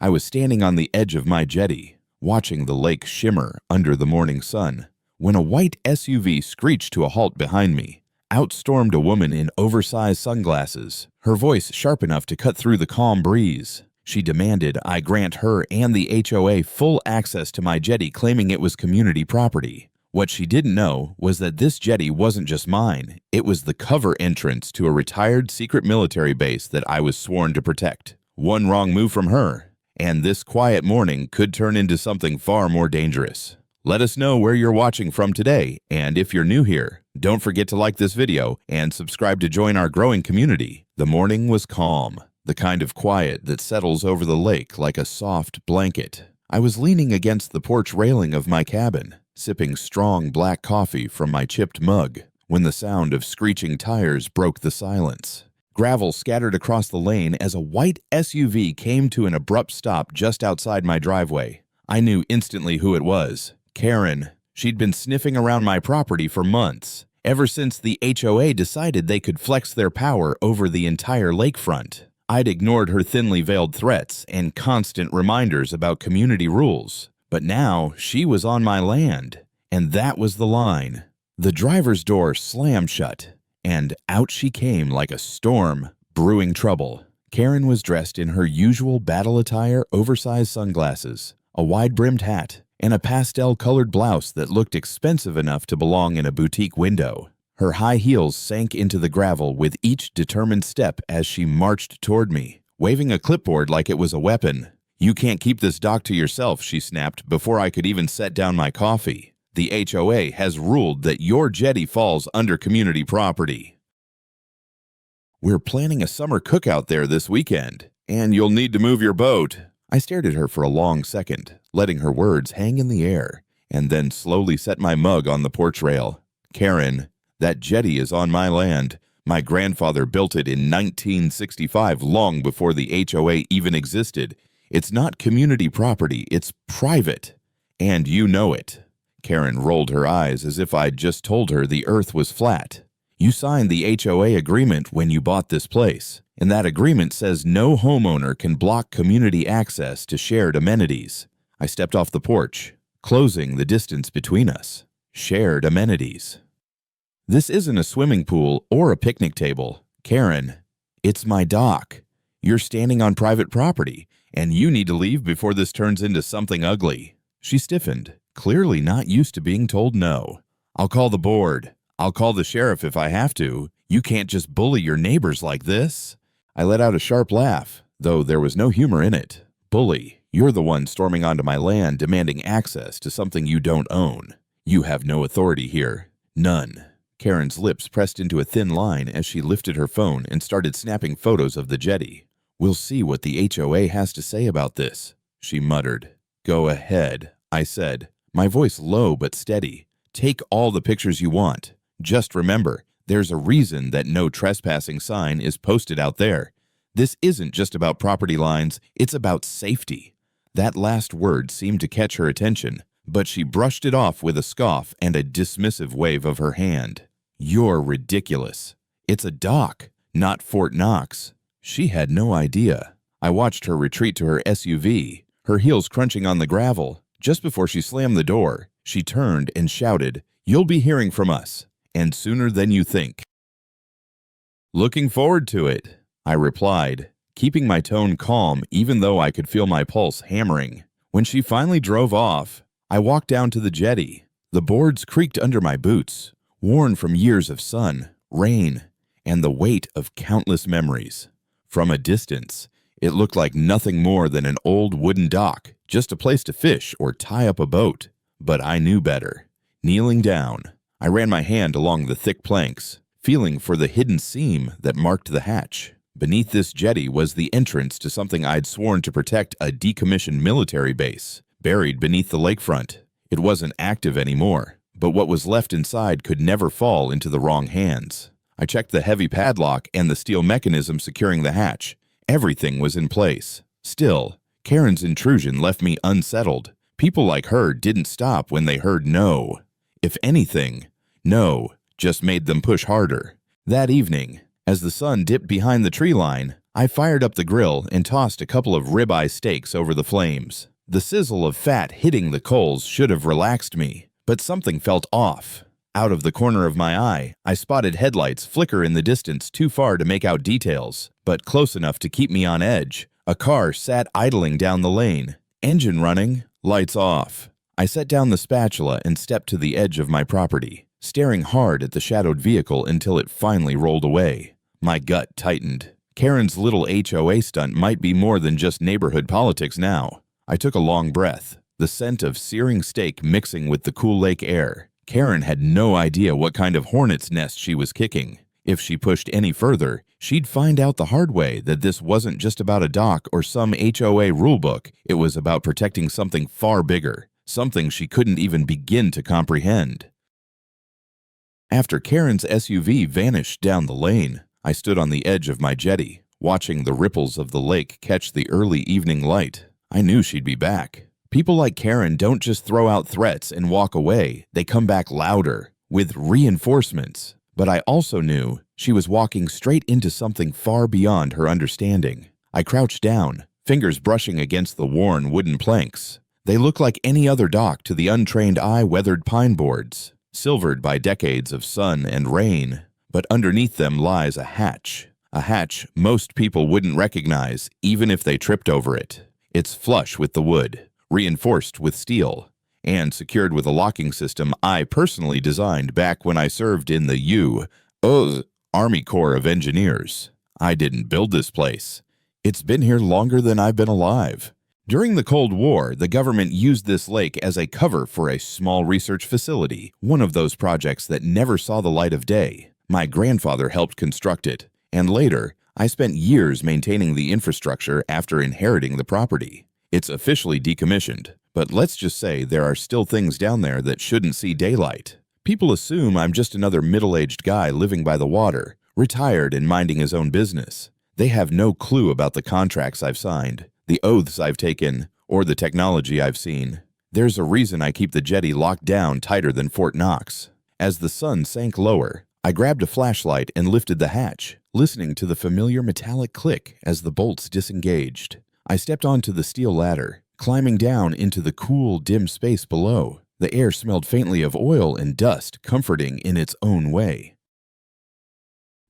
I was standing on the edge of my jetty, watching the lake shimmer under the morning sun, when a white SUV screeched to a halt behind me. Out stormed a woman in oversized sunglasses, her voice sharp enough to cut through the calm breeze. She demanded I grant her and the HOA full access to my jetty, claiming it was community property. What she didn't know was that this jetty wasn't just mine, it was the cover entrance to a retired secret military base that I was sworn to protect. One wrong move from her, and this quiet morning could turn into something far more dangerous. Let us know where you're watching from today, and if you're new here, don't forget to like this video and subscribe to join our growing community. The morning was calm, the kind of quiet that settles over the lake like a soft blanket. I was leaning against the porch railing of my cabin, sipping strong black coffee from my chipped mug, when the sound of screeching tires broke the silence. Gravel scattered across the lane as a white SUV came to an abrupt stop just outside my driveway. I knew instantly who it was. Karen. She'd been sniffing around my property for months, ever since the HOA decided they could flex their power over the entire lakefront. I'd ignored her thinly veiled threats and constant reminders about community rules, but now she was on my land, and that was the line. The driver's door slammed shut, and out she came like a storm, brewing trouble. Karen was dressed in her usual battle attire, oversized sunglasses, a wide-brimmed hat, and a pastel-colored blouse that looked expensive enough to belong in a boutique window. Her high heels sank into the gravel with each determined step as she marched toward me, waving a clipboard like it was a weapon. "You can't keep this dock to yourself," she snapped before I could even set down my coffee. "The HOA has ruled that your jetty falls under community property. We're planning a summer cookout there this weekend, and you'll need to move your boat." I stared at her for a long second, letting her words hang in the air, and then slowly set my mug on the porch rail. "Karen, that jetty is on my land. My grandfather built it in 1965, long before the HOA even existed. It's not community property, it's private. And you know it." Karen rolled her eyes as if I'd just told her the earth was flat. "You signed the HOA agreement when you bought this place, and that agreement says no homeowner can block community access to shared amenities." I stepped off the porch, closing the distance between us. Shared amenities. "This isn't a swimming pool or a picnic table. Karen, it's my dock. You're standing on private property, and you need to leave before this turns into something ugly." She stiffened, clearly not used to being told no. "I'll call the board. I'll call the sheriff if I have to. You can't just bully your neighbors like this." I let out a sharp laugh, though there was no humor in it. "Bully, you're the one storming onto my land demanding access to something you don't own. You have no authority here. None." Karen's lips pressed into a thin line as she lifted her phone and started snapping photos of the jetty. "We'll see what the HOA has to say about this," she muttered. "Go ahead," I said, my voice low but steady. "Take all the pictures you want. Just remember, there's a reason that no trespassing sign is posted out there. This isn't just about property lines, it's about safety." That last word seemed to catch her attention, but she brushed it off with a scoff and a dismissive wave of her hand. "You're ridiculous. It's a dock, not Fort Knox." She had no idea. I watched her retreat to her SUV, her heels crunching on the gravel. Just before she slammed the door, she turned and shouted, "You'll be hearing from us, and sooner than you think." "Looking forward to it," I replied, keeping my tone calm even though I could feel my pulse hammering. When she finally drove off, I walked down to the jetty. The boards creaked under my boots, worn from years of sun, rain, and the weight of countless memories. From a distance, it looked like nothing more than an old wooden dock, just a place to fish or tie up a boat. But I knew better. Kneeling down, I ran my hand along the thick planks, feeling for the hidden seam that marked the hatch. Beneath this jetty was the entrance to something I'd sworn to protect, a decommissioned military base, buried beneath the lakefront. It wasn't active anymore, but what was left inside could never fall into the wrong hands. I checked the heavy padlock and the steel mechanism securing the hatch. Everything was in place. Still, Karen's intrusion left me unsettled. People like her didn't stop when they heard no. If anything, no just made them push harder. That evening, as the sun dipped behind the tree line, I fired up the grill and tossed a couple of ribeye steaks over the flames. The sizzle of fat hitting the coals should have relaxed me, but something felt off. Out of the corner of my eye, I spotted headlights flicker in the distance too far to make out details, but close enough to keep me on edge. A car sat idling down the lane. Engine running, lights off. I set down the spatula and stepped to the edge of my property, staring hard at the shadowed vehicle until it finally rolled away. My gut tightened. Karen's little HOA stunt might be more than just neighborhood politics now. I took a long breath, the scent of searing steak mixing with the cool lake air. Karen had no idea what kind of hornet's nest she was kicking. If she pushed any further, she'd find out the hard way that this wasn't just about a dock or some HOA rulebook. It was about protecting something far bigger, something she couldn't even begin to comprehend. After Karen's SUV vanished down the lane, I stood on the edge of my jetty, watching the ripples of the lake catch the early evening light. I knew she'd be back. People like Karen don't just throw out threats and walk away, they come back louder, with reinforcements. But I also knew she was walking straight into something far beyond her understanding. I crouched down, fingers brushing against the worn wooden planks. They looked like any other dock to the untrained eye weathered pine boards, silvered by decades of sun and rain. But underneath them lies a hatch most people wouldn't recognize even if they tripped over it. It's flush with the wood, reinforced with steel, and secured with a locking system I personally designed back when I served in the U.S. Army Corps of Engineers. I didn't build this place. It's been here longer than I've been alive. During the Cold War, the government used this lake as a cover for a small research facility, one of those projects that never saw the light of day. My grandfather helped construct it, and later, I spent years maintaining the infrastructure after inheriting the property. It's officially decommissioned, but let's just say there are still things down there that shouldn't see daylight. People assume I'm just another middle-aged guy living by the water, retired and minding his own business. They have no clue about the contracts I've signed, the oaths I've taken, or the technology I've seen. There's a reason I keep the jetty locked down tighter than Fort Knox. As the sun sank lower, I grabbed a flashlight and lifted the hatch, listening to the familiar metallic click as the bolts disengaged. I stepped onto the steel ladder, climbing down into the cool, dim space below. The air smelled faintly of oil and dust, comforting in its own way.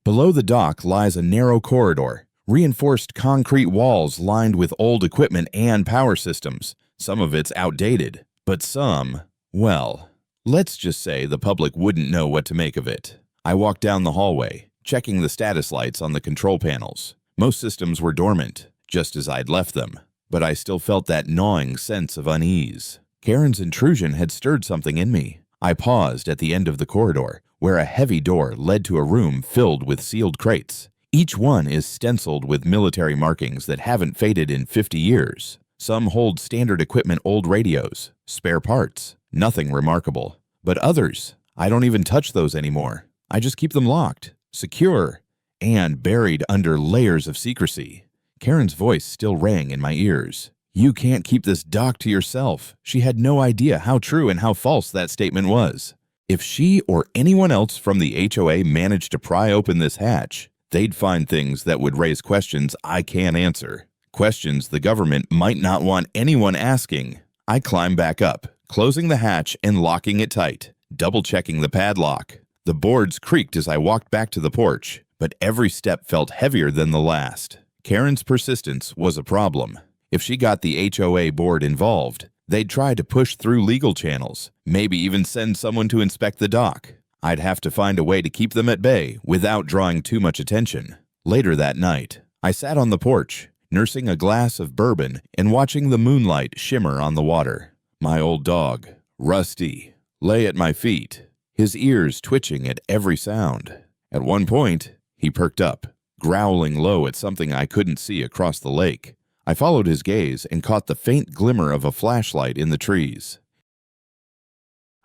Below the dock lies a narrow corridor, reinforced concrete walls lined with old equipment and power systems. Some of it's outdated, but some, well, let's just say the public wouldn't know what to make of it. I walked down the hallway, checking the status lights on the control panels. Most systems were dormant, just as I'd left them, but I still felt that gnawing sense of unease. Karen's intrusion had stirred something in me. I paused at the end of the corridor, where a heavy door led to a room filled with sealed crates. Each one is stenciled with military markings that haven't faded in 50 years. Some hold standard equipment, old radios, spare parts, nothing remarkable. But others, I don't even touch those anymore. I just keep them locked, secure, and buried under layers of secrecy. Karen's voice still rang in my ears. "You can't keep this dock to yourself." She had no idea how true and how false that statement was. If she or anyone else from the HOA managed to pry open this hatch, they'd find things that would raise questions I can't answer. Questions the government might not want anyone asking. I climbed back up, closing the hatch and locking it tight, double-checking the padlock. The boards creaked as I walked back to the porch, but every step felt heavier than the last. Karen's persistence was a problem. If she got the HOA board involved, they'd try to push through legal channels, maybe even send someone to inspect the dock. I'd have to find a way to keep them at bay without drawing too much attention. Later that night, I sat on the porch, nursing a glass of bourbon and watching the moonlight shimmer on the water. My old dog, Rusty, lay at my feet, his ears twitching at every sound. At one point, he perked up, growling low at something I couldn't see across the lake. I followed his gaze and caught the faint glimmer of a flashlight in the trees.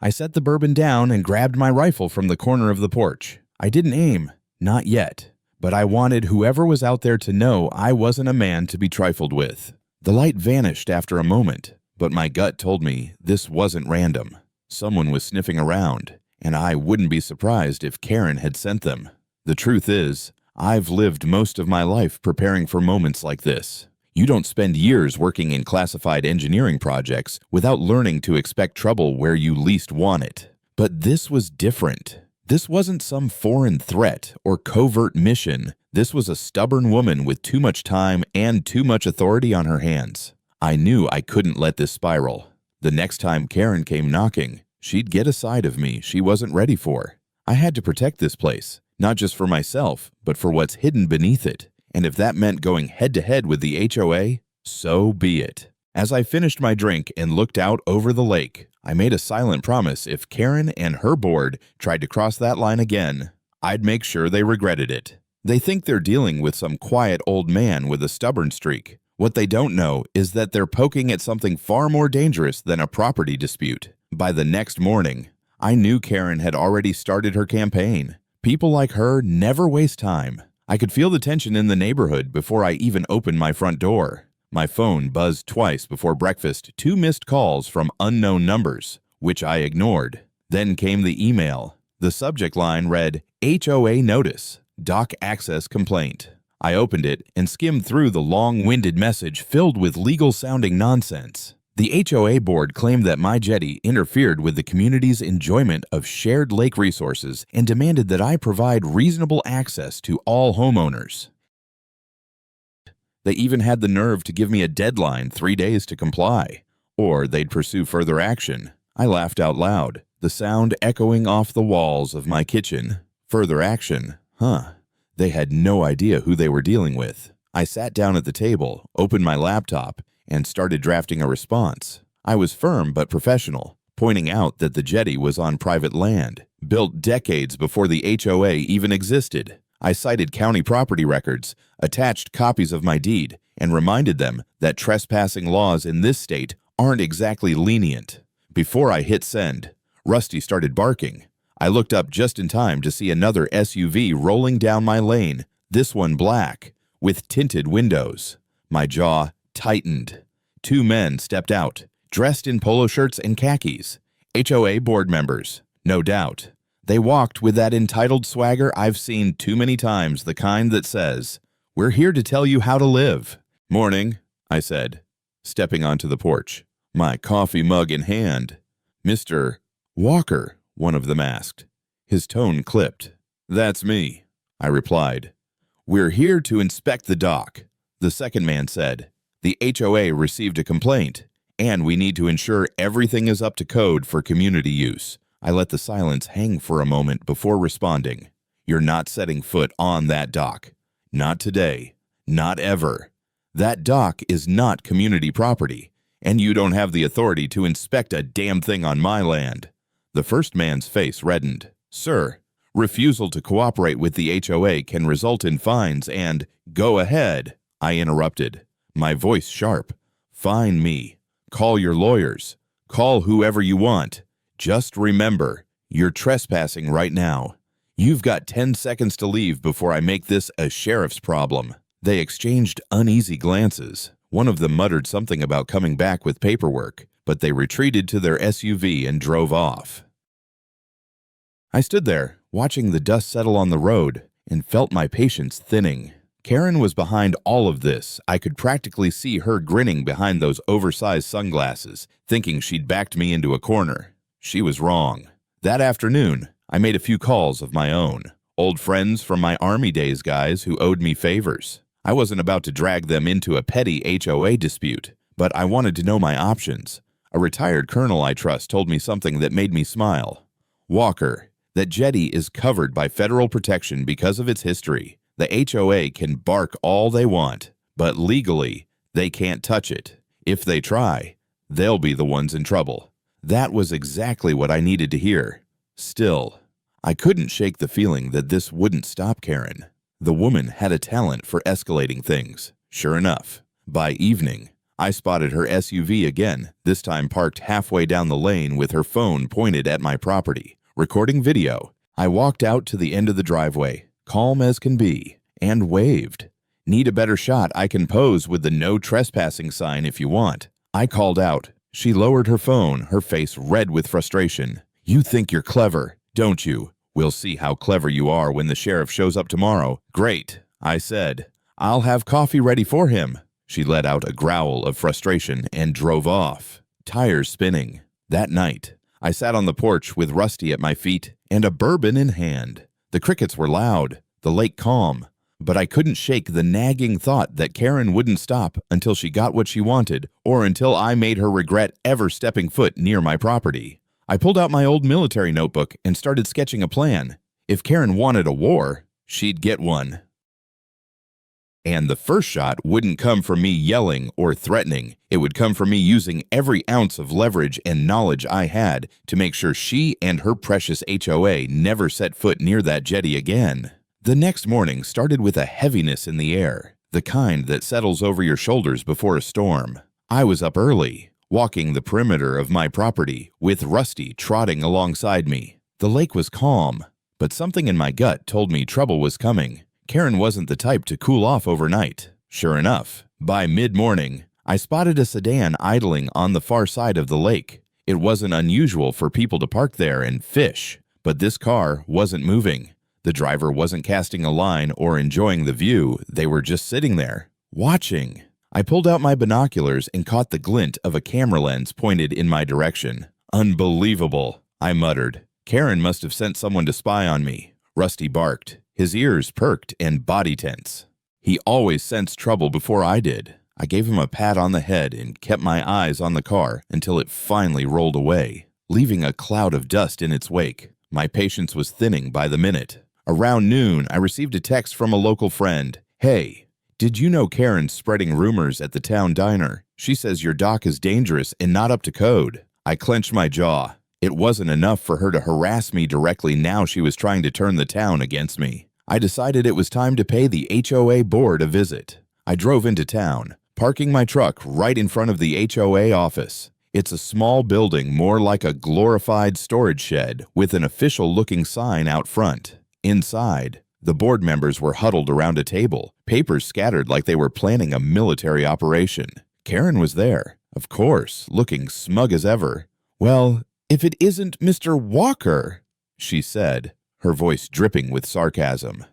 I set the bourbon down and grabbed my rifle from the corner of the porch. I didn't aim, not yet, but I wanted whoever was out there to know I wasn't a man to be trifled with. The light vanished after a moment, but my gut told me this wasn't random. Someone was sniffing around, and I wouldn't be surprised if Karen had sent them. The truth is, I've lived most of my life preparing for moments like this. You don't spend years working in classified engineering projects without learning to expect trouble where you least want it. But this was different. This wasn't some foreign threat or covert mission. This was a stubborn woman with too much time and too much authority on her hands. I knew I couldn't let this spiral. The next time Karen came knocking, she'd get a side of me she wasn't ready for. I had to protect this place, not just for myself, but for what's hidden beneath it. And if that meant going head-to-head with the HOA, so be it. As I finished my drink and looked out over the lake, I made a silent promise if Karen and her board tried to cross that line again, I'd make sure they regretted it. They think they're dealing with some quiet old man with a stubborn streak. What they don't know is that they're poking at something far more dangerous than a property dispute. By the next morning, I knew Karen had already started her campaign. People like her never waste time. I could feel the tension in the neighborhood before I even opened my front door. My phone buzzed twice before breakfast, 2 missed calls from unknown numbers, which I ignored. Then came the email. The subject line read, HOA Notice, Dock Access Complaint. I opened it and skimmed through the long-winded message filled with legal-sounding nonsense. The HOA board claimed that my jetty interfered with the community's enjoyment of shared lake resources and demanded that I provide reasonable access to all homeowners. They even had the nerve to give me a deadline, 3 days to comply, or they'd pursue further action. I laughed out loud, the sound echoing off the walls of my kitchen. Further action, huh? They had no idea who they were dealing with. I sat down at the table, opened my laptop, and started drafting a response. I was firm but professional, pointing out that the jetty was on private land, built decades before the HOA even existed. I cited county property records, attached copies of my deed, and reminded them that trespassing laws in this state aren't exactly lenient. Before I hit send, Rusty started barking. I looked up just in time to see another SUV rolling down my lane, this one black, with tinted windows. My jaw tightened. 2 men stepped out, dressed in polo shirts and khakis. HOA board members, no doubt. They walked with that entitled swagger I've seen too many times, the kind that says, "We're here to tell you how to live." "Morning," I said, stepping onto the porch, my coffee mug in hand. "Mr. Walker," one of them asked. His tone clipped. "That's me," I replied. "We're here to inspect the dock," the second man said. "The HOA received a complaint, and we need to ensure everything is up to code for community use." I let the silence hang for a moment before responding. "You're not setting foot on that dock. Not today. Not ever. That dock is not community property, and you don't have the authority to inspect a damn thing on my land." The first man's face reddened. "Sir, refusal to cooperate with the HOA can result in fines and—" "Go ahead," I interrupted, my voice sharp. "Fine me. Call your lawyers. Call whoever you want. Just remember, you're trespassing right now. You've got 10 seconds to leave before I make this a sheriff's problem." They exchanged uneasy glances. One of them muttered something about coming back with paperwork, but they retreated to their SUV and drove off. I stood there, watching the dust settle on the road, and felt my patience thinning. Karen was behind all of this. I could practically see her grinning behind those oversized sunglasses, thinking she'd backed me into a corner. She was wrong. That afternoon, I made a few calls of my own. Old friends from my Army days guys who owed me favors. I wasn't about to drag them into a petty HOA dispute, but I wanted to know my options. A retired colonel I trust told me something that made me smile. "Walker, that jetty is covered by federal protection because of its history. The HOA can bark all they want, but legally, they can't touch it. If they try, they'll be the ones in trouble." That was exactly what I needed to hear. Still, I couldn't shake the feeling that this wouldn't stop Karen. The woman had a talent for escalating things. Sure enough, by evening, I spotted her SUV again, this time parked halfway down the lane with her phone pointed at my property, recording video. I walked out to the end of the driveway, calm as can be, and waved. "Need a better shot I can pose with the no trespassing sign if you want." I called out. She lowered her phone, her face red with frustration. "You think you're clever, don't you? We'll see how clever you are when the sheriff shows up tomorrow. Great, I said. I'll have coffee ready for him. She let out a growl of frustration and drove off, tires spinning. That night, I sat on the porch with Rusty at my feet and a bourbon in hand. The crickets were loud, the lake calm, but I couldn't shake the nagging thought that Karen wouldn't stop until she got what she wanted or until I made her regret ever stepping foot near my property. I pulled out my old military notebook and started sketching a plan. If Karen wanted a war, she'd get one. And the first shot wouldn't come from me yelling or threatening. It would come from me using every ounce of leverage and knowledge I had to make sure she and her precious HOA never set foot near that jetty again. The next morning started with a heaviness in the air, the kind that settles over your shoulders before a storm. I was up early, walking the perimeter of my property, with Rusty trotting alongside me. The lake was calm, but something in my gut told me trouble was coming. Karen wasn't the type to cool off overnight. Sure enough, by mid-morning, I spotted a sedan idling on the far side of the lake. It wasn't unusual for people to park there and fish, but this car wasn't moving. The driver wasn't casting a line or enjoying the view. They were just sitting there, watching. I pulled out my binoculars and caught the glint of a camera lens pointed in my direction. Unbelievable, I muttered. Karen must have sent someone to spy on me. Rusty barked. His ears perked and body tense. He always sensed trouble before I did. I gave him a pat on the head and kept my eyes on the car until it finally rolled away, leaving a cloud of dust in its wake. My patience was thinning by the minute. Around noon, I received a text from a local friend. Hey, did you know Karen's spreading rumors at the town diner? She says your dock is dangerous and not up to code. I clenched my jaw. It wasn't enough for her to harass me directly. Now she was trying to turn the town against me. I decided it was time to pay the HOA board a visit. I drove into town, parking my truck right in front of the HOA office. It's a small building, more like a glorified storage shed, with an official-looking sign out front. Inside, the board members were huddled around a table, papers scattered like they were planning a military operation. Karen was there, of course, looking smug as ever. "Well, if it isn't Mr. Walker," she said, her voice dripping with sarcasm.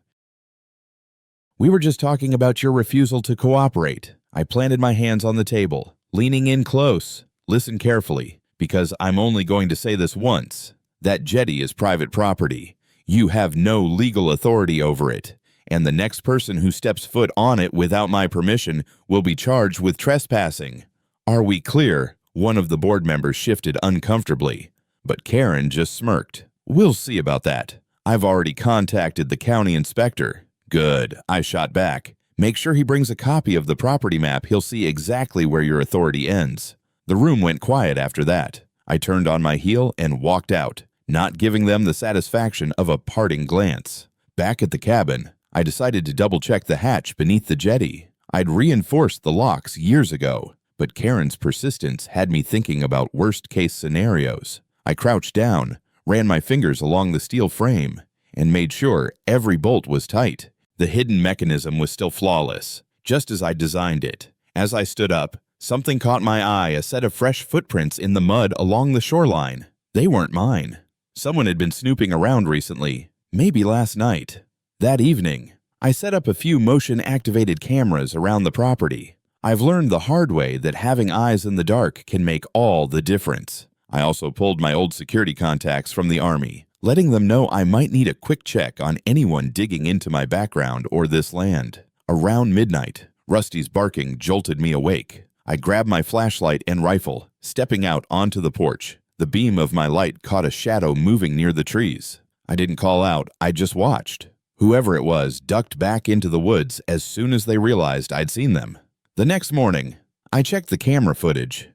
"We were just talking about your refusal to cooperate." I planted my hands on the table, leaning in close. Listen carefully, because I'm only going to say this once. That jetty is private property. You have no legal authority over it, and the next person who steps foot on it without my permission will be charged with trespassing. Are we clear? One of the board members shifted uncomfortably, but Karen just smirked. "We'll see about that. I've already contacted the county inspector." "Good," I shot back. "Make sure he brings a copy of the property map. He'll see exactly where your authority ends." The room went quiet after that. I turned on my heel and walked out, not giving them the satisfaction of a parting glance. Back at the cabin, I decided to double-check the hatch beneath the jetty. I'd reinforced the locks years ago, but Karen's persistence had me thinking about worst-case scenarios. I crouched down, ran my fingers along the steel frame, and made sure every bolt was tight. The hidden mechanism was still flawless, just as I designed it. As I stood up, something caught my eye, a set of fresh footprints in the mud along the shoreline. They weren't mine. Someone had been snooping around recently, maybe last night. That evening, I set up a few motion-activated cameras around the property. I've learned the hard way that having eyes in the dark can make all the difference. I also pulled my old security contacts from the Army, letting them know I might need a quick check on anyone digging into my background or this land. Around midnight, Rusty's barking jolted me awake. I grabbed my flashlight and rifle, stepping out onto the porch. The beam of my light caught a shadow moving near the trees. I didn't call out, I just watched. Whoever it was ducked back into the woods as soon as they realized I'd seen them. The next morning, I checked the camera footage.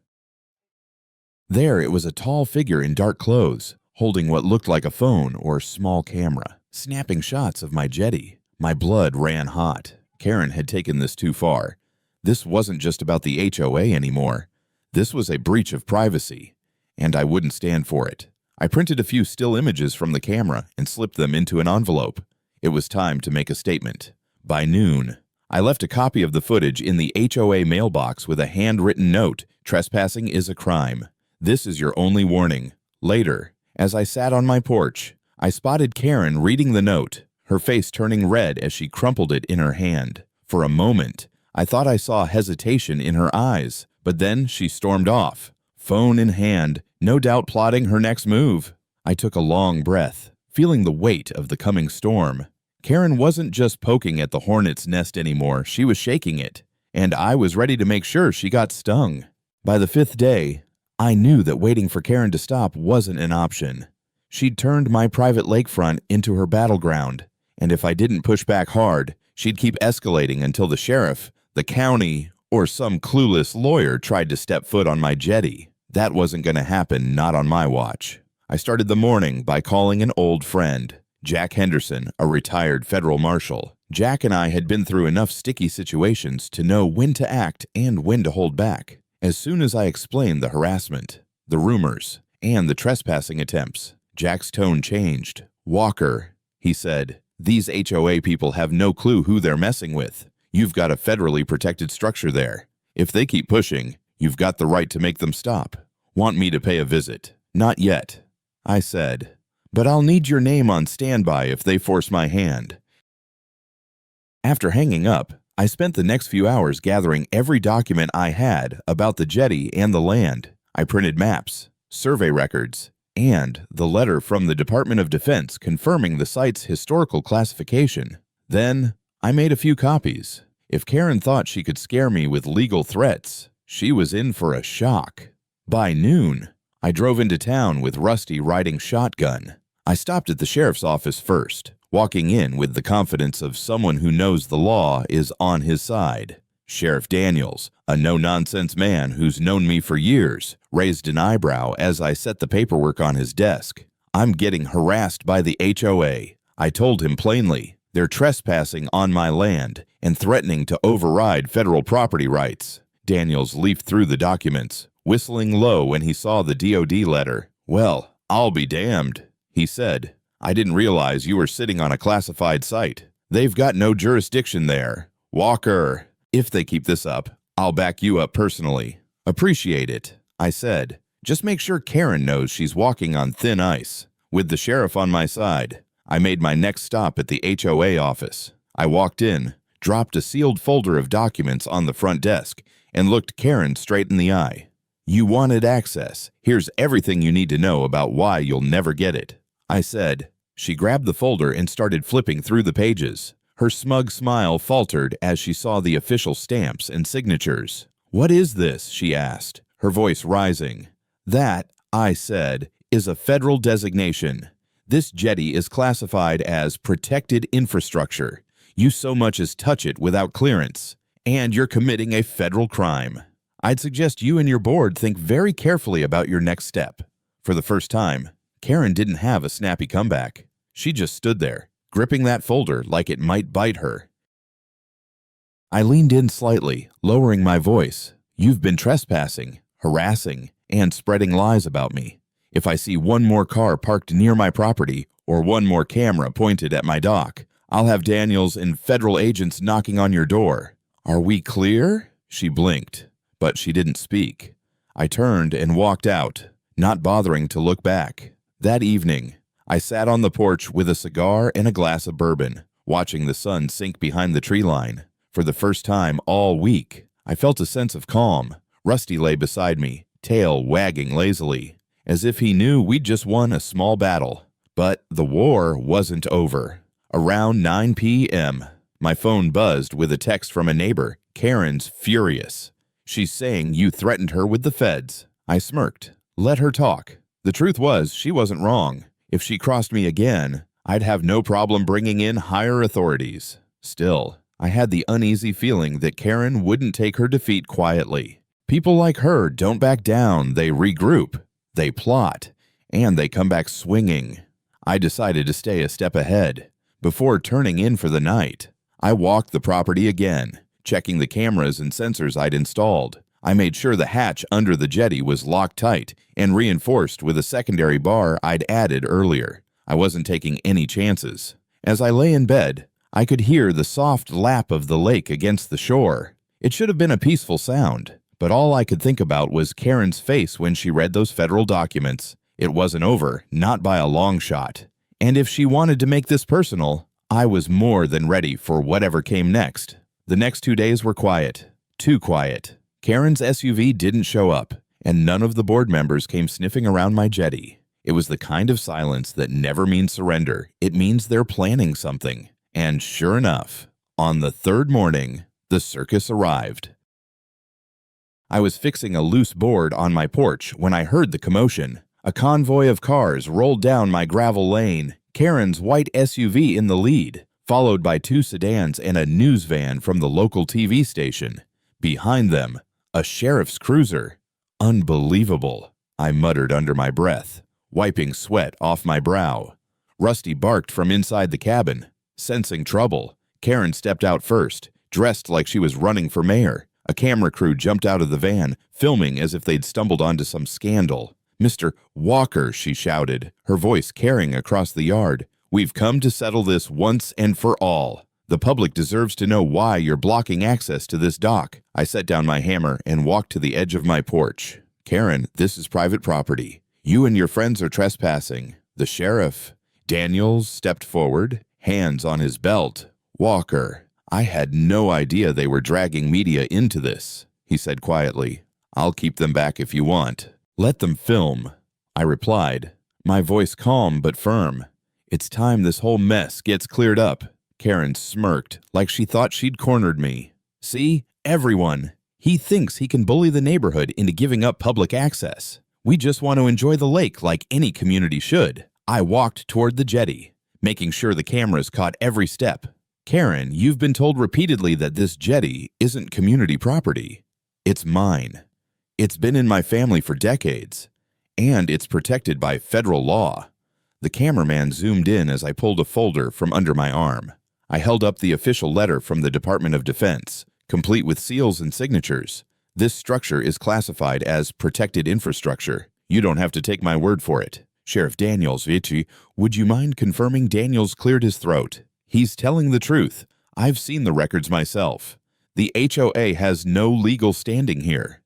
There it was, a tall figure in dark clothes, holding what looked like a phone or small camera, snapping shots of my jetty. My blood ran hot. Karen had taken this too far. This wasn't just about the HOA anymore. This was a breach of privacy, and I wouldn't stand for it. I printed a few still images from the camera and slipped them into an envelope. It was time to make a statement. By noon, I left a copy of the footage in the HOA mailbox with a handwritten note: "Trespassing is a crime. This is your only warning." Later, as I sat on my porch, I spotted Karen reading the note, her face turning red as she crumpled it in her hand. For a moment, I thought I saw hesitation in her eyes, but then she stormed off, phone in hand, no doubt plotting her next move. I took a long breath, feeling the weight of the coming storm. Karen wasn't just poking at the hornet's nest anymore, she was shaking it, and I was ready to make sure she got stung. By the 5th day, I knew that waiting for Karen to stop wasn't an option. She'd turned my private lakefront into her battleground, and if I didn't push back hard, she'd keep escalating until the sheriff, the county, or some clueless lawyer tried to step foot on my jetty. That wasn't going to happen, not on my watch. I started the morning by calling an old friend, Jack Henderson, a retired federal marshal. Jack and I had been through enough sticky situations to know when to act and when to hold back. As soon as I explained the harassment, the rumors, and the trespassing attempts, Jack's tone changed. "Walker," he said, "these HOA people have no clue who they're messing with. You've got a federally protected structure there. If they keep pushing, you've got the right to make them stop. Want me to pay a visit?" "Not yet," I said, "but I'll need your name on standby if they force my hand." After hanging up, I spent the next few hours gathering every document I had about the jetty and the land. I printed maps, survey records, and the letter from the Department of Defense confirming the site's historical classification. Then, I made a few copies. If Karen thought she could scare me with legal threats, she was in for a shock. By noon, I drove into town with Rusty riding shotgun. I stopped at the sheriff's office first, walking in with the confidence of someone who knows the law is on his side. Sheriff Daniels, a no-nonsense man who's known me for years, raised an eyebrow as I set the paperwork on his desk. "I'm getting harassed by the HOA. I told him plainly. They're trespassing on my land and threatening to override federal property rights." Daniels leafed through the documents, whistling low when he saw the DOD letter. "Well, I'll be damned," he said. "I didn't realize you were sitting on a classified site. They've got no jurisdiction there. Walker, if they keep this up, I'll back you up personally." "Appreciate it," I said. "Just make sure Karen knows she's walking on thin ice." With the sheriff on my side, I made my next stop at the HOA office. I walked in, dropped a sealed folder of documents on the front desk, and looked Karen straight in the eye. "You wanted access. Here's everything you need to know about why you'll never get it," I said. She grabbed the folder and started flipping through the pages. Her smug smile faltered as she saw the official stamps and signatures. "What is this?" she asked, her voice rising. "That," I said, "is a federal designation. This jetty is classified as protected infrastructure. You so much as touch it without clearance, and you're committing a federal crime. I'd suggest you and your board think very carefully about your next step." For the first time, Karen didn't have a snappy comeback. She just stood there, gripping that folder like it might bite her. I leaned in slightly, lowering my voice. "You've been trespassing, harassing, and spreading lies about me. If I see one more car parked near my property or one more camera pointed at my dock, I'll have Daniels and federal agents knocking on your door. Are we clear?" She blinked, but she didn't speak. I turned and walked out, not bothering to look back. That evening, I sat on the porch with a cigar and a glass of bourbon, watching the sun sink behind the tree line. For the first time all week, I felt a sense of calm. Rusty lay beside me, tail wagging lazily, as if he knew we'd just won a small battle. But the war wasn't over. Around 9 p.m., my phone buzzed with a text from a neighbor. "Karen's furious. She's saying you threatened her with the feds." I smirked. Let her talk. The truth was, she wasn't wrong. If she crossed me again, I'd have no problem bringing in higher authorities. Still, I had the uneasy feeling that Karen wouldn't take her defeat quietly. People like her don't back down, they regroup, they plot, and they come back swinging. I decided to stay a step ahead. Before turning in for the night, I walked the property again, checking the cameras and sensors I'd installed. I made sure the hatch under the jetty was locked tight and reinforced with a secondary bar I'd added earlier. I wasn't taking any chances. As I lay in bed, I could hear the soft lap of the lake against the shore. It should have been a peaceful sound, but all I could think about was Karen's face when she read those federal documents. It wasn't over, not by a long shot. And if she wanted to make this personal, I was more than ready for whatever came next. The next 2 days were quiet. Too quiet. Karen's SUV didn't show up, and none of the board members came sniffing around my Jetty. It was the kind of silence that never means surrender. It means they're planning something. And sure enough, on the third morning, the circus arrived. I was fixing a loose board on my porch when I heard the commotion. A convoy of cars rolled down my gravel lane, Karen's white SUV in the lead, followed by 2 sedans and a news van from the local TV station. Behind them, a sheriff's cruiser. Unbelievable, I muttered under my breath, wiping sweat off my brow. Rusty barked from inside the cabin. Sensing trouble, Karen stepped out first, dressed like she was running for mayor. A camera crew jumped out of the van, filming as if they'd stumbled onto some scandal. "Mr. Walker," she shouted, her voice carrying across the yard. "We've come to settle this once and for all. The public deserves to know why you're blocking access to this dock." I set down my hammer and walked to the edge of my porch. "Karen, this is private property. You and your friends are trespassing." The sheriff, Daniels, stepped forward, hands on his belt. "Walker, I had no idea they were dragging media into this," he said quietly. "I'll keep them back if you want. Let them film," I replied, my voice calm but firm. "It's time this whole mess gets cleared up." Karen smirked like she thought she'd cornered me. "See, everyone, he thinks he can bully the neighborhood into giving up public access. We just want to enjoy the lake like any community should." I walked toward the Jetty, making sure the cameras caught every step. "Karen, you've been told repeatedly that this Jetty isn't community property. It's mine. It's been in my family for decades, and it's protected by federal law." The cameraman zoomed in as I pulled a folder from under my arm. I held up the official letter from the Department of Defense, complete with seals and signatures. "This structure is classified as protected infrastructure. You don't have to take my word for it." "Sheriff Daniels, Vichy, would you mind confirming?" Daniels cleared his throat. "He's telling the truth. I've seen the records myself. The HOA has no legal standing here.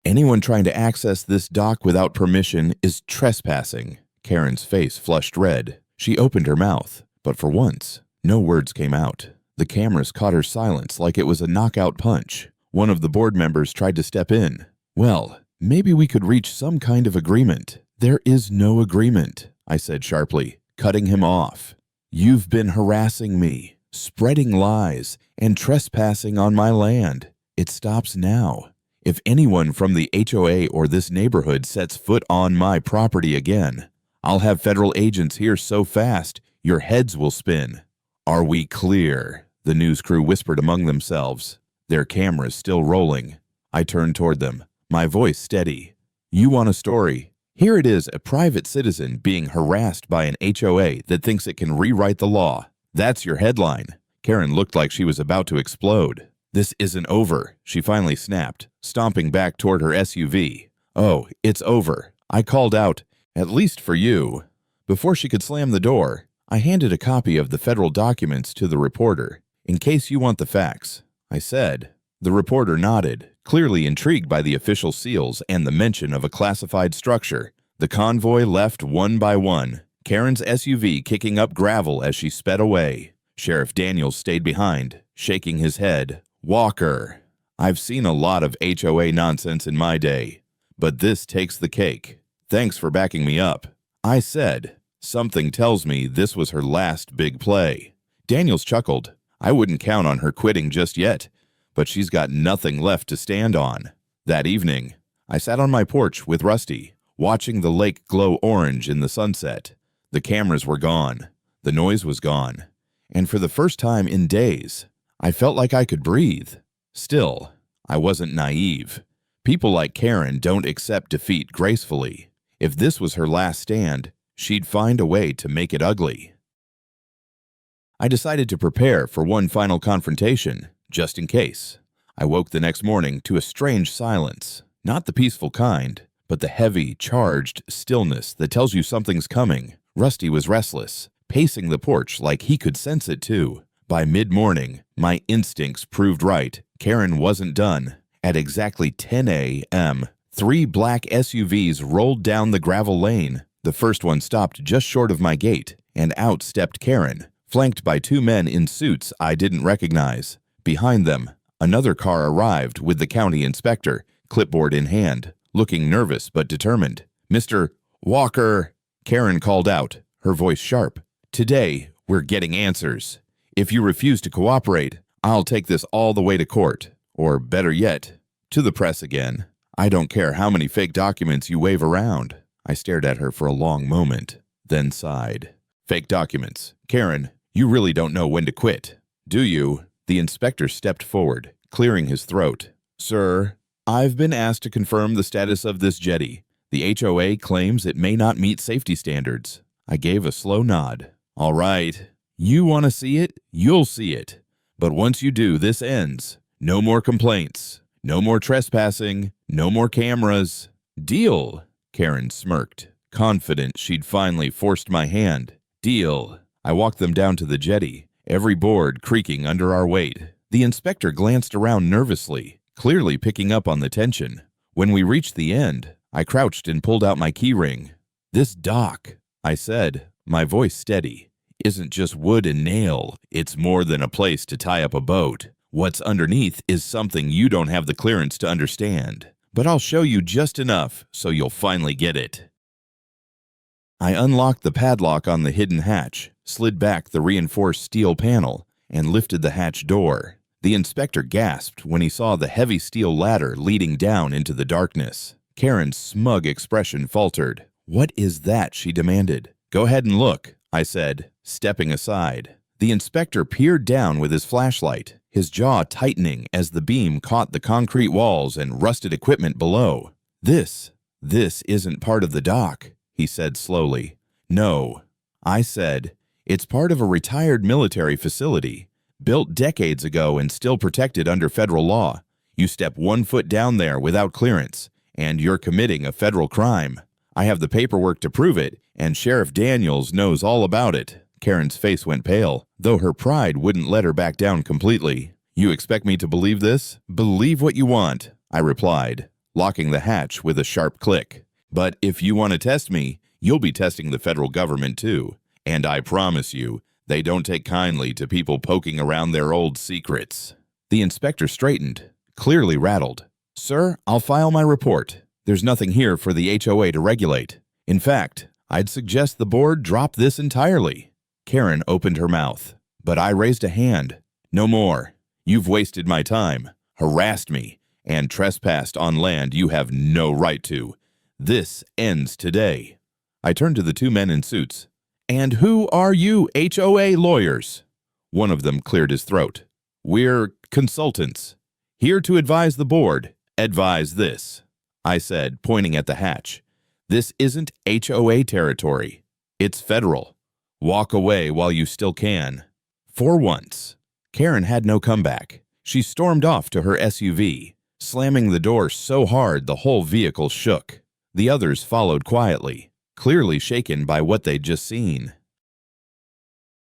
Anyone trying to access this dock without permission is trespassing." Karen's face flushed red. She opened her mouth, but for once, no words came out. The cameras caught her silence like it was a knockout punch. One of the board members tried to step in. "Well, maybe we could reach some kind of agreement." "There is no agreement," I said sharply, cutting him off. "You've been harassing me, spreading lies, and trespassing on my land. It stops now. If anyone from the HOA or this neighborhood sets foot on my property again, I'll have federal agents here so fast your heads will spin." "Are we clear?" the news crew whispered among themselves, their cameras still rolling. I turned toward them, my voice steady. "You want a story? Here it is, a private citizen being harassed by an HOA that thinks it can rewrite the law. That's your headline." Karen looked like she was about to explode. "This isn't over," she finally snapped, stomping back toward her SUV. "Oh, it's over," I called out, "at least for you." Before she could slam the door, I handed a copy of the federal documents to the reporter. "In case you want the facts," I said. The reporter nodded, clearly intrigued by the official seals and the mention of a classified structure. The convoy left one by one, Karen's SUV kicking up gravel as she sped away. Sheriff Daniels stayed behind, shaking his head. "Walker, I've seen a lot of HOA nonsense in my day, but this takes the cake. Thanks for backing me up." I said, "Something tells me this was her last big play." Daniels chuckled. "I wouldn't count on her quitting just yet, but she's got nothing left to stand on." That evening, I sat on my porch with Rusty, watching the lake glow orange in the sunset. The cameras were gone. The noise was gone. And for the first time in days, I felt like I could breathe. Still, I wasn't naive. People like Karen don't accept defeat gracefully. If this was her last stand, she'd find a way to make it ugly. I decided to prepare for one final confrontation, just in case. I woke the next morning to a strange silence, not the peaceful kind, but the heavy, charged stillness that tells you something's coming. Rusty was restless, pacing the porch like he could sense it too. By mid-morning, my instincts proved right. Karen wasn't done. At exactly 10 a.m., 3 black SUVs rolled down the gravel lane. The first one stopped just short of my gate, and out stepped Karen, flanked by two men in suits I didn't recognize. Behind them, another car arrived with the county inspector, clipboard in hand, looking nervous but determined. "Mr. Walker," Karen called out, her voice sharp. "Today, we're getting answers. If you refuse to cooperate, I'll take this all the way to court. Or better yet, to the press again. I don't care how many fake documents you wave around." I stared at her for a long moment, then sighed. "Fake documents. Karen, you really don't know when to quit, do you?" The inspector stepped forward, clearing his throat. "Sir, I've been asked to confirm the status of this jetty. The HOA claims it may not meet safety standards." I gave a slow nod. "All right. You want to see it? You'll see it. But once you do, this ends. No more complaints. No more trespassing. No more cameras. Deal?" Karen smirked, confident she'd finally forced my hand. "Deal." I walked them down to the jetty, every board creaking under our weight. The inspector glanced around nervously, clearly picking up on the tension. When we reached the end, I crouched and pulled out my key ring. "This dock," I said, my voice steady, "isn't just wood and nail. It's more than a place to tie up a boat. What's underneath is something you don't have the clearance to understand. But I'll show you just enough so you'll finally get it." I unlocked the padlock on the hidden hatch, slid back the reinforced steel panel, and lifted the hatch door. The inspector gasped when he saw the heavy steel ladder leading down into the darkness. Karen's smug expression faltered. "What is that?" she demanded. "Go ahead and look," I said, stepping aside. The inspector peered down with his flashlight, his jaw tightening as the beam caught the concrete walls and rusted equipment below. This isn't part of the dock," he said slowly. "No," I said, "it's part of a retired military facility, built decades ago and still protected under federal law. You step 1 foot down there without clearance, and you're committing a federal crime. I have the paperwork to prove it, and Sheriff Daniels knows all about it." Karen's face went pale, though her pride wouldn't let her back down completely. "You expect me to believe this? Believe what you want," I replied, locking the hatch with a sharp click. "But if you want to test me, you'll be testing the federal government too. And I promise you, they don't take kindly to people poking around their old secrets." The inspector straightened, clearly rattled. "Sir, I'll file my report. There's nothing here for the HOA to regulate. In fact, I'd suggest the board drop this entirely." Karen opened her mouth, but I raised a hand. "No more. You've wasted my time, harassed me, and trespassed on land you have no right to. This ends today." I turned to the two men in suits. "And who are you HOA lawyers?" One of them cleared his throat. "We're consultants, here to advise the board. Advise this," I said, pointing at the hatch. "This isn't HOA territory. It's federal. Walk away while you still can." For once, Karen had no comeback. She stormed off to her SUV, slamming the door so hard the whole vehicle shook. The others followed quietly, clearly shaken by what they'd just seen.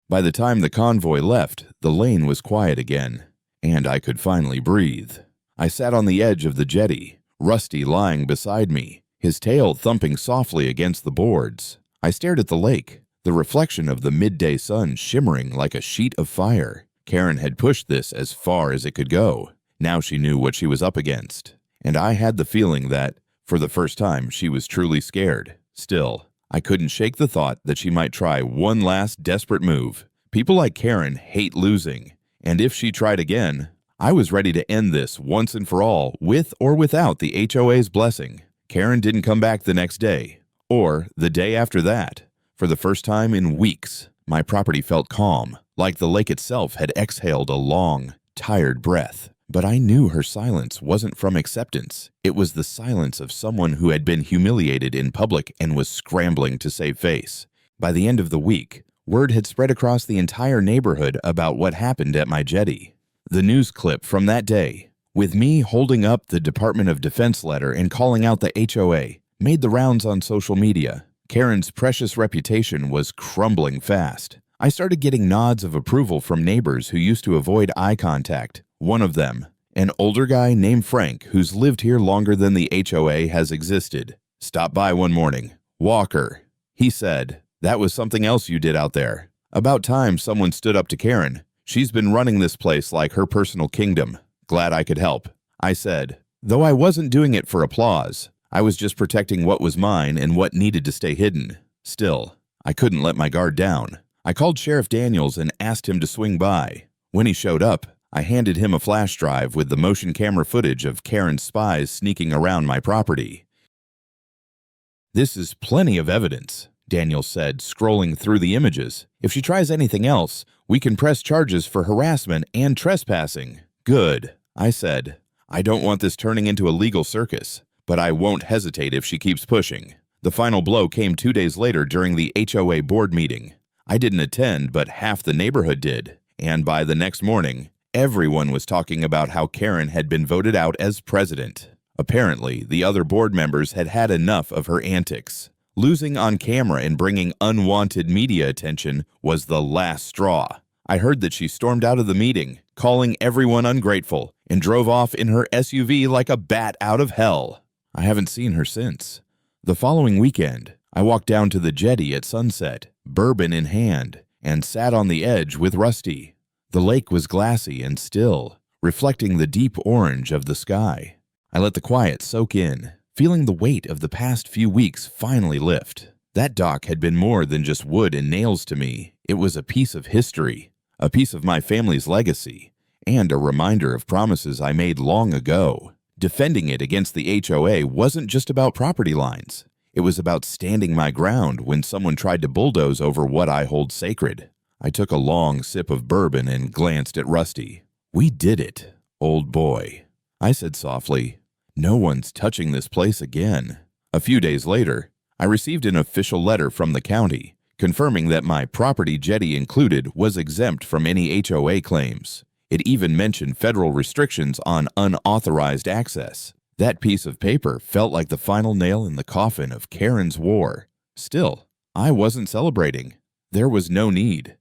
By the time the convoy left, the lane was quiet again, and I could finally breathe. I sat on the edge of the jetty, Rusty lying beside me, his tail thumping softly against the boards. I stared at the lake, the reflection of the midday sun shimmering like a sheet of fire. Karen had pushed this as far as it could go. Now she knew what she was up against, and I had the feeling that, for the first time, she was truly scared. Still, I couldn't shake the thought that she might try one last desperate move. People like Karen hate losing, and if she tried again, I was ready to end this once and for all, with or without the HOA's blessing. Karen didn't come back the next day, or the day after that. For the first time in weeks, my property felt calm, like the lake itself had exhaled a long, tired breath. But I knew her silence wasn't from acceptance. It was the silence of someone who had been humiliated in public and was scrambling to save face. By the end of the week, word had spread across the entire neighborhood about what happened at my jetty. The news clip from that day, with me holding up the Department of Defense letter and calling out the HOA, made the rounds on social media. Karen's precious reputation was crumbling fast. I started getting nods of approval from neighbors who used to avoid eye contact. One of them, an older guy named Frank who's lived here longer than the HOA has existed, stopped by one morning. "Walker, He said, "That was something else you did out there. About time someone stood up to Karen. She's been running this place like her personal kingdom. Glad I could help." I said, though I wasn't doing it for applause. I was just protecting what was mine and what needed to stay hidden. Still, I couldn't let my guard down. I called Sheriff Daniels and asked him to swing by. When he showed up, I handed him a flash drive with the motion camera footage of Karen's spies sneaking around my property. "This is plenty of evidence," Daniels said, scrolling through the images. "If she tries anything else, we can press charges for harassment and trespassing." "Good," I said. "I don't want this turning into a legal circus, but I won't hesitate if she keeps pushing." The final blow came 2 days later during the HOA board meeting. I didn't attend, but half the neighborhood did. And by the next morning, everyone was talking about how Karen had been voted out as president. Apparently, the other board members had had enough of her antics. Losing on camera and bringing unwanted media attention was the last straw. I heard that she stormed out of the meeting, calling everyone ungrateful, and drove off in her SUV like a bat out of hell. I haven't seen her since. The following weekend, I walked down to the Jetty at sunset, bourbon in hand, and sat on the edge with Rusty. The lake was glassy and still, reflecting the deep orange of the sky. I let the quiet soak in, feeling the weight of the past few weeks finally lift. That dock had been more than just wood and nails to me. It was a piece of history, a piece of my family's legacy, and a reminder of promises I made long ago. Defending it against the HOA wasn't just about property lines. It was about standing my ground when someone tried to bulldoze over what I hold sacred. I took a long sip of bourbon and glanced at Rusty. "We did it, old boy," I said softly. "No one's touching this place again." A few days later, I received an official letter from the county, confirming that my property, Jetty included, was exempt from any HOA claims. It even mentioned federal restrictions on unauthorized access. That piece of paper felt like the final nail in the coffin of Karen's war. Still, I wasn't celebrating. There was no need.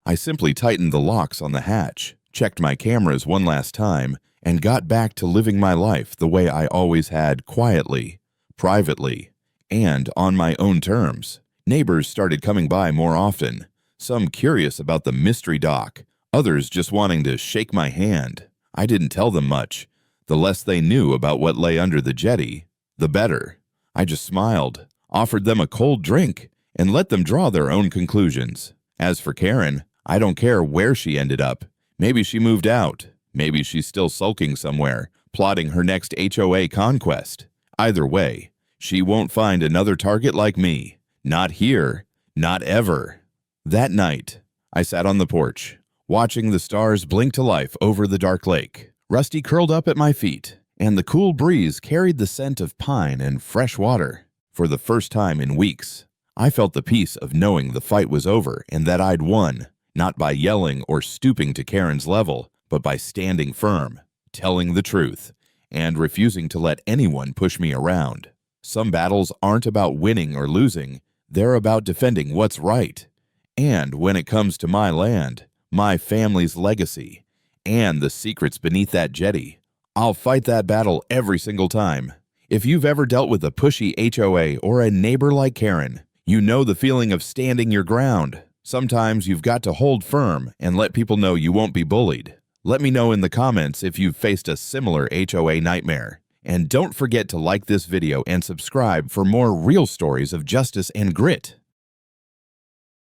I simply tightened the locks on the hatch, checked my cameras one last time, and got back to living my life the way I always had, quietly, privately, and on my own terms. Neighbors started coming by more often, some curious about the mystery dock, others just wanting to shake my hand. I didn't tell them much. The less they knew about what lay under the Jetty, the better. I just smiled, offered them a cold drink, and let them draw their own conclusions. As for Karen, I don't care where she ended up. Maybe she moved out. Maybe she's still sulking somewhere, plotting her next HOA conquest. Either way, she won't find another target like me. Not here, not ever. That night, I sat on the porch, watching the stars blink to life over the dark lake. Rusty curled up at my feet, and the cool breeze carried the scent of pine and fresh water. For the first time in weeks, I felt the peace of knowing the fight was over and that I'd won, not by yelling or stooping to Karen's level, but by standing firm, telling the truth, and refusing to let anyone push me around. Some battles aren't about winning or losing, they're about defending what's right. And when it comes to my land, my family's legacy, and the secrets beneath that jetty, I'll fight that battle every single time. If you've ever dealt with a pushy HOA or a neighbor like Karen, you know the feeling of standing your ground. Sometimes you've got to hold firm and let people know you won't be bullied. Let me know in the comments if you've faced a similar HOA nightmare. And don't forget to like this video and subscribe for more real stories of justice and grit.